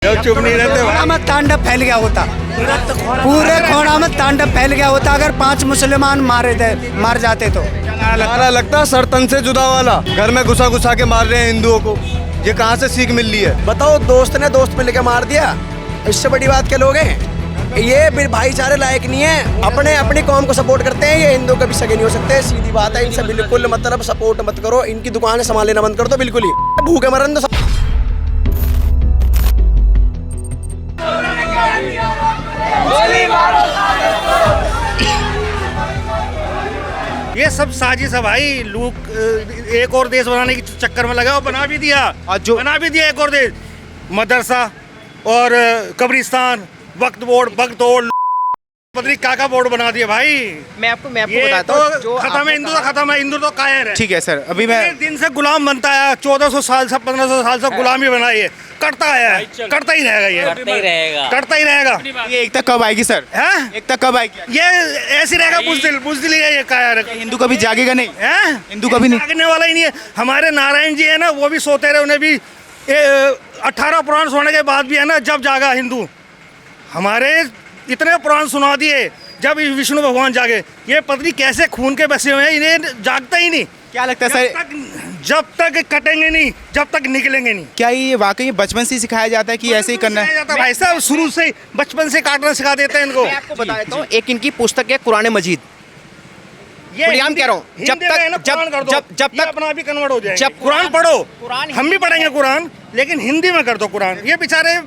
चुप नहीं रहते खोड़ा में तांडव फैल गया होता, पूरे खोड़ा में तांडव फैल गया होता अगर 5 मुसलमान मार जाते तो। नारा लगता सर तन से जुदा वाला, घर में घुसा घुसा के मार रहे हैं हिंदुओं को। ये कहाँ से सीख मिल रही है? बताओ, दोस्त ने दोस्त पे लेके मार दिया, इससे बड़ी बात क्या लोग हैं? ये भाईचारे लायक नहीं है। अपनी कौम को सपोर्ट करते हैं, ये हिंदू कभी सगे नहीं हो सकते। सीधी बात है, इनसे बिल्कुल मतलब सपोर्ट मत करो। इनकी दुकानें संभाल लेना बंद कर दो बिल्कुल ही। भूखे मरन दो। ये सब साजिश है भाई। लोग एक और देश बनाने के चक्कर में लगा और बना भी दिया। बना भी दिया एक और देश, मदरसा और कब्रिस्तान, वक्त बोर्ड पत्नी काका बोर्ड बना दिया भाई। मैं आपको बताता हूँ, जो खत्म है हिंदू तो खत्म है, हिंदू तो कायर है। ठीक है सर, अभी मैं दिन से गुलाम बनता है, 1400 साल से 1500 साल से गुलामी बनाई है, करता है, करता ही रहेगा, ये करता ही रहेगा। ये एकता कब आएगी सर? हैं? एकता कब आएगी? ये ऐसी रहेगा, बुजदिल ही है ये कायर। हिंदू कभी जागेगा नहीं हैं? हिंदू कभी नहीं जागने वाला ही नहीं है। हमारे नारायण जी है ना, वो भी सोते रहे, उन्हें भी 18 पुराण सोने के बाद भी है ना, जब जागा हिंदू। हमारे इतने पुराण सुना दिए जब विष्णु भगवान जागे। ये पत्नी कैसे खून के बसे हुए हैं, इन्हें जागता ही नहीं। क्या लगता है सर, जब तक कटेंगे नहीं, जब तक निकलेंगे नहीं। क्या ये वाकई बचपन से सिखाया जाता है कि ऐसे ही करना है? भाई साहब शुरू से ही बचपन से काटना सिखा देते हैं इनको। मैं आपको बता देता हूँ, एक इनकी पुस्तक है कुरान मजीद। खुलेआम कह रहा हूँ, जब तक अपना भी कन्वर्ट हो जाए, जब कुरान पढ़ो, कुरान हम भी पढ़ेंगे कुरान, लेकिन हिंदी में कर दो कुरान। ये बेचारे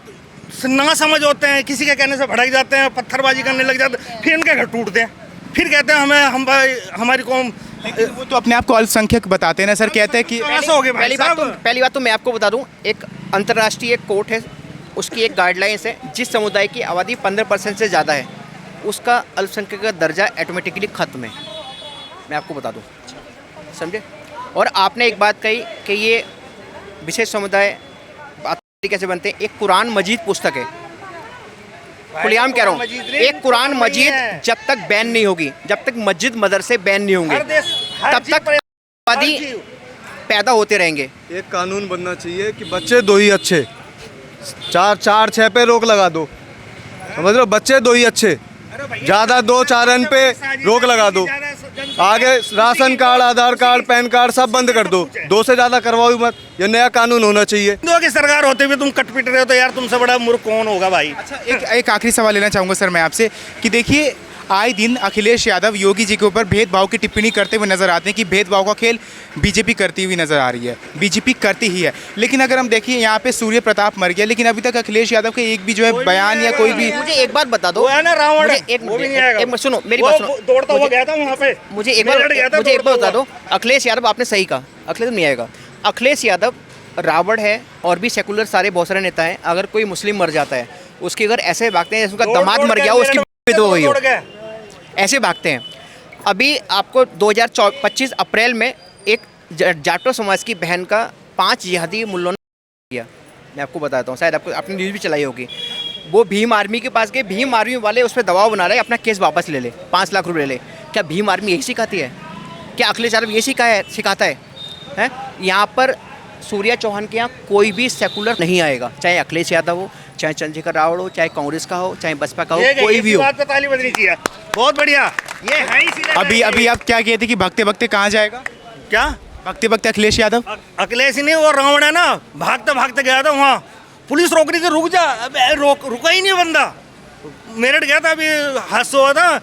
ना समझ होते हैं, किसी के कहने से भड़क जाते हैं, पत्थरबाजी करने लग जाते हैं, फिर उनके घर टूटते हैं, फिर कहते हैं हमारी कौम। वो तो अपने आप को अल्पसंख्यक बताते हैं ना सर, कहते हैं कि पहली बात तो मैं आपको बता दूं, एक अंतर्राष्ट्रीय कोर्ट है, उसकी एक गाइडलाइंस है, जिस समुदाय की आबादी 15% से ज़्यादा है उसका अल्पसंख्यक का दर्जा ऑटोमेटिकली ख़त्म है। मैं आपको बता दूं, समझे? और आपने एक बात कही कि ये विशेष समुदाय कैसे बनते हैं। एक कुरान मजीद पुस्तक है, खुलेआम कह रहा हूँ, एक कुरान मजीद जब तक बैन नहीं होगी, जब तक मस्जिद मदरसे बैन नहीं होंगे, तब तक आबादी पैदा होते रहेंगे। एक कानून बनना चाहिए कि बच्चे दो ही अच्छे, 4-6 पे रोक लगा दो, समझ लो, बच्चे दो ही अच्छे, ज़्यादा 2-4 रन पे रोक लगा दो। आगे राशन कार्ड, आधार कार्ड, पैन कार्ड सब बंद कर दो, 2 से ज़्यादा करवाओ मत। ये नया कानून होना चाहिए। हिंदुओं की सरकार होते हुए तुम कट पीट रहे हो तो यार तुमसे बड़ा मूर्ख कौन होगा भाई? अच्छा, एक आखिरी सवाल लेना चाहूँगा सर मैं आपसे कि देखिए, आए दिन अखिलेश यादव योगी जी के ऊपर भेदभाव की टिप्पणी करते हुए नजर आते हैं कि भेदभाव का खेल बीजेपी करती हुई नजर आ रही है, बीजेपी करती ही है। लेकिन अगर हम देखिए, यहाँ पे सूर्य प्रताप मर गया, लेकिन अभी तक अखिलेश यादव के एक भी जो है बयान या कोई भी। मुझे एक बात बता दो, रावण एक सुनो मेरी बात सुनो, दौड़ता हुआ गया था वहाँ पे, मुझे एक बात बता दो। अखिलेश यादव, आपने सही कहा, अखिलेश नहीं आएगा। अखिलेश यादव रावण है, और भी सेकुलर सारे बहुत सारे नेता हैं। अगर कोई मुस्लिम मर जाता है, उसके अगर ऐसे भागते हैं जैसे उनका दामाद मर गया, उसकी विधवा हुई हो, ऐसे भागते हैं। अभी आपको 2025 अप्रैल में एक जाटो समाज की बहन का 5 जिहादी मुल्लों ने किया। मैं आपको बताता हूँ, शायद आपको आपने न्यूज़ भी चलाई होगी। वो भीम आर्मी के पास गए, भीम आर्मी वाले उस पर दबाव बना रहे, अपना केस वापस ले ले, 5 लाख रुपये ले ले। क्या भीम आर्मी यही सिखाती है? क्या अखिलेश यादव ये सिखाता है? यहाँ पर सूर्या चौहान के यहाँ कोई भी सेकुलर नहीं आएगा, चाहे अखिलेश यादव हो, चाहे चंद्रशेखर रावण हो, चाहे कांग्रेस का हो, चाहे बसपा का हो, कोई भी हो। बात पे ताली बजनी चाहिए। बहुत बढ़िया, ये है ही। अभी आप क्या कहते कि भगते भगते कहाँ जाएगा? क्या भगते भगते अखिलेश यादव? अखिलेश ही नहीं, वो रावण है ना, भागते भागते गया था वहाँ, पुलिस रोक रही थी, रुक जा, अबे रुका ही नहीं बंदा। मेरठ गया था, अभी हादसा हुआ था,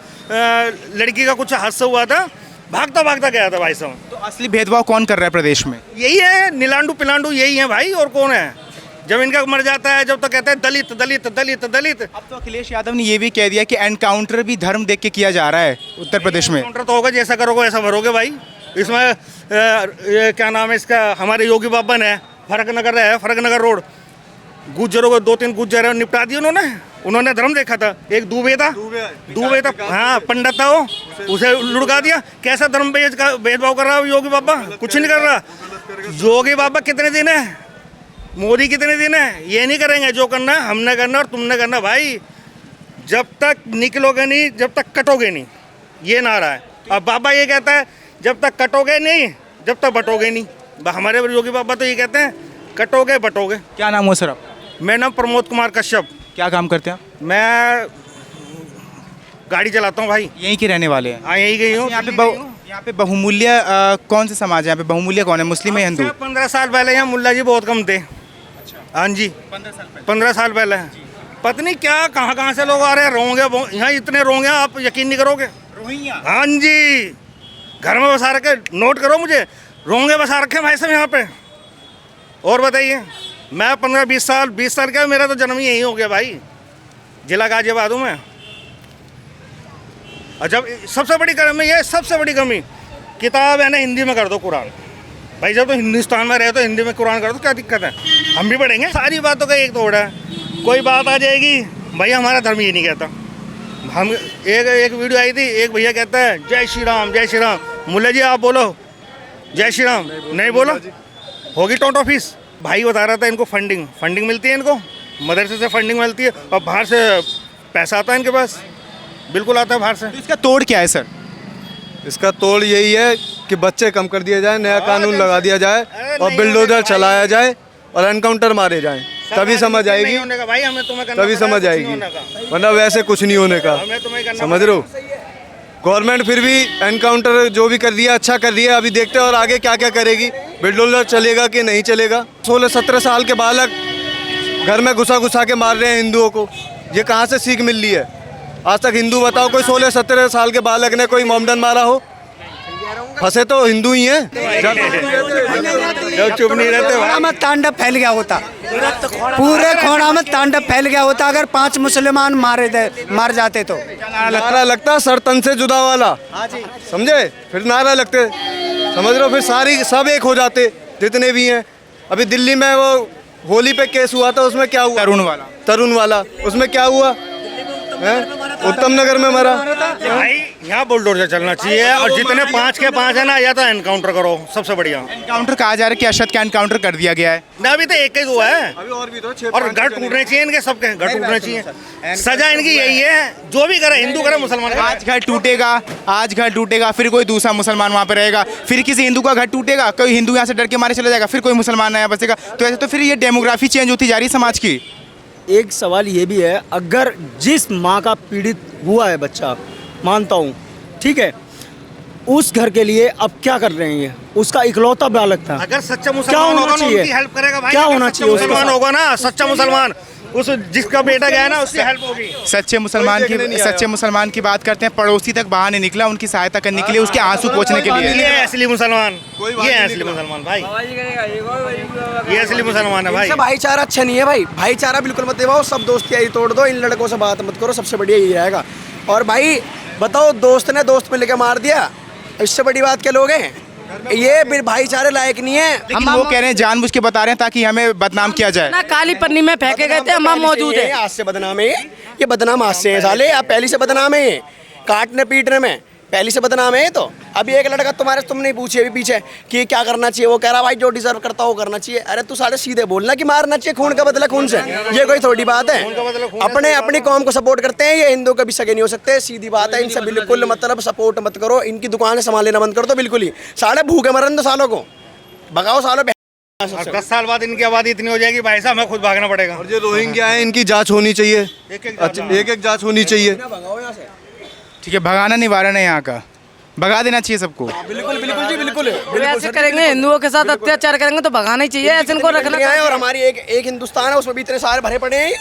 लड़की का कुछ हादसा हुआ था, भागता भागता गया था भाई साहब। तो असली भेदभाव कौन कर रहा है प्रदेश में? यही है, नीलांडू पिलांडू यही है भाई, और कौन है? जब इनका मर जाता है, जब तो कहते हैं दलित दलित दलित दलित। अब तो अखिलेश यादव ने ये भी कह दिया कि एनकाउंटर भी धर्म देख के किया जा रहा है उत्तर प्रदेश में। एनकाउंटर तो होगा, जैसा करोगे ऐसा भरोगे भाई। इसमें क्या नाम है इसका, हमारे योगी बाबा ने फरकनगर रोड, गुज्जरों को 2-3 गुज्जर निपटा दिए उन्होंने धर्म देखा था। एक दुबे था, हाँ पंडित था, वो उसे लुढ़का दिया। कैसा धर्म भेदभाव कर रहा है योगी बाबा? कुछ नहीं कर रहा। योगी बाबा कितने दिन है, मोदी कितने दिन है? ये नहीं करेंगे, जो करना है हमने करना और तुमने करना भाई। जब तक निकलोगे नहीं, जब तक कटोगे नहीं, ये नारा है। अब बाबा ये कहता है जब तक कटोगे नहीं, जब तक बटोगे नहीं। हमारे योगी बाबा तो ये कहते हैं कटोगे बटोगे। क्या नाम हो सर आप? मेरा नाम प्रमोद कुमार कश्यप। क्या काम करते हैं आप? मैं गाड़ी चलाता हूँ भाई। यहीं के रहने वाले हैं? हाँ, यही गई हूँ। यहाँ पे बहुमूल्य कौन से समाज है? यहाँ पे बहुमूल्य कौन है, मुस्लिम है हिंदू? 15 साल पहले यहाँ मुल्ला जी बहुत कम थे। हाँ जी, 15 साल पहले। पता नहीं क्या कहाँ से लोग आ रहे हैं, रोंगे यहाँ इतने रोंगे आप यकीन नहीं करोगे। हाँ जी, घर में बसा रखे, नोट करो मुझे, रोंगे बसा रखे भाई साहब यहाँ पे। और बताइए, मैं 15-20 साल का, मेरा तो जन्म ही यही हो गया भाई, जिला गाजियाबाद हूँ मैं। और जब सबसे बड़ी कमी है, सबसे बड़ी कमी, किताब है ना हिंदी में कर दो कुरान। भाई जब तो हिंदुस्तान में रहे तो हिंदी में कुरान कर दो, क्या दिक्कत है? हम भी पढ़ेंगे। सारी बातों का एक तोड़ है। कोई बात आ जाएगी, भाई हमारा धर्म ये नहीं कहता। हम एक वीडियो आई थी, एक भैया कहता है जय श्री राम जय श्री राम। मुल्ला जी आप बोलो जय श्री राम, नहीं बोलो होगी टोंटो फीस। भाई बता रहा था इनको फंडिंग मिलती है, इनको मदरसे से फंडिंग मिलती है और बाहर से पैसा आता है इनके पास, बिल्कुल आता है बाहर से। तो इसका तोड़ क्या है सर? इसका तोड़ यही है कि बच्चे कम कर दिए जाए, नया कानून लगा दिया जाए और बिल्डोजर चलाया जाए और एनकाउंटर मारे जाएं, तभी समझ आएगी, भाई हमें तुम्हें करना तभी समझ पड़ेगा, आएगी, वरना वैसे कुछ नहीं होने का। हमें तुम्हें करना समझ रहे हो? गवर्नमेंट फिर भी एनकाउंटर जो भी कर दिया अच्छा कर दिया, अभी देखते हैं और आगे क्या क्या करेगी। बिल्डोजर चलेगा कि नहीं चलेगा? 16-17 साल के बालक घर में घुसा के मार रहे हैं हिंदुओं को, ये कहाँ से सीख मिल रही है? आज तक हिंदू बताओ कोई 16-17 साल के बालक ने कोई मोमडन मारा हो? फंसे तो हिंदू ही हैं। जब चुप नहीं रहते खोड़ा में तांडव फैल गया होता, पूरे खोड़ा में तांडव फैल गया होता अगर 5 मुसलमान मार जाते तो। नारा लगता सर तन से जुदा वाला, समझे? फिर नारा लगते, समझ रहे हो? फिर सब एक हो जाते जितने भी हैं। अभी दिल्ली में वो होली पे केस हुआ था, उसमें क्या हुआ? तरुण वाला उसमें क्या हुआ? उत्तम नगर में मरा। भाई यहाँ बुलडोजर चलना चाहिए और जितने 5 के 5 है ना, या तो एनकाउंटर करो, सबसे बढ़िया। एनकाउंटर कहा जा रहा है कि अशद का एनकाउंटर कर दिया गया है ना, अभी तो एक ही हुआ है, अभी और भी तो और घर टूटने चाहिए इनके, सबके घर टूटने चाहिए। सजा इनकी यही है, जो भी करे, हिंदू करे मुसलमान करे। आज घर टूटेगा फिर कोई दूसरा मुसलमान वहाँ पे रहेगा, फिर किसी हिंदू का घर टूटेगा, कोई हिंदू यहाँ से डर के मारे चले जाएगा, फिर कोई मुसलमान नया बसेगा। तो ऐसे तो फिर ये डेमोग्राफी चेंज होती जा रही है समाज की। एक सवाल ये भी है, अगर जिस माँ का पीड़ित हुआ है बच्चा, मानता हूँ ठीक है, उस घर के लिए अब क्या कर रहे हैं ये? उसका इकलौता बालक था, अगर सच्चा मुसलमान होगा ना उनकी हेल्प करेगा भाई। क्या होना चाहिए? मुसलमान होगा ना, सच्चा मुसलमान, उस जिसका बेटा गया ना उसकी हेल्प होगी। सच्चे मुसलमान की बात करते हैं, पड़ोसी तक बाहर नहीं निकला उनकी सहायता करने के लिए, उसके आंसू पोंछने के लिए। ये असली मुसलमान, ये असली मुसलमान भाई, ये असली मुसलमान है भाई। भाईचारा अच्छा नहीं है भाई, भाईचारा बिल्कुल मत निभाओ, सब दोस्ती यही तोड़ दो, इन लड़कों से बात मत करो, सबसे बढ़िया यही रहेगा। और भाई बताओ, दोस्त ने दोस्त मिल के मार दिया, इससे बड़ी बात क्या लोग हैं? ये फिर भाईचारे लायक नहीं है। लेकिन वो कह रहे हैं जानबूझ के बता रहे हैं ताकि हमें बदनाम किया जाए। ना काली पन्नी में फेंके गए थे, हम मौजूद है। आज से बदनाम है ये बदनाम आज से है साले, आप पहले से बदनाम है, काटने पीटने में पहले से बदनाम है। तो अभी एक लड़का तुम्हारे, तुम नहीं पूछे अभी पीछे कि क्या करना चाहिए, वो कह रहा भाई जो डिजर्व करता हो करना चाहिए। अरे तू साले सीधे बोलना कि मारना चाहिए, खून का बदला खून से, ये कोई थोड़ी बात है? अपनी कौम को सपोर्ट करते हैं, ये हिंदू कभी सगे नहीं हो सकते, सीधी बात है। इनसे बिल्कुल मतलब सपोर्ट मत करो, इनकी दुकानें संभालना बंद कर दो बिल्कुल ही। साले भूखे मरन दो सालों को, भगाओ सालों। 10 साल बाद इनकी आबादी इतनी हो जाएगी भाई साहब, हमें खुद भागना पड़ेगा। और जो रोहिंग्या है इनकी जांच होनी चाहिए, एक जांच होनी चाहिए। ठीक है, भगाना निवारण है यहाँ का, भगा देना चाहिए सबको। बिल्कुल बिल्कुल जी बिल्कुल। ऐसे करेंगे, हिंदुओं के साथ अत्याचार करेंगे तो भगाना ही चाहिए, ऐसे इनको रखना। और हमारी एक हिंदुस्तान है, उसमें भी इतने सारे भरे पड़े हैं।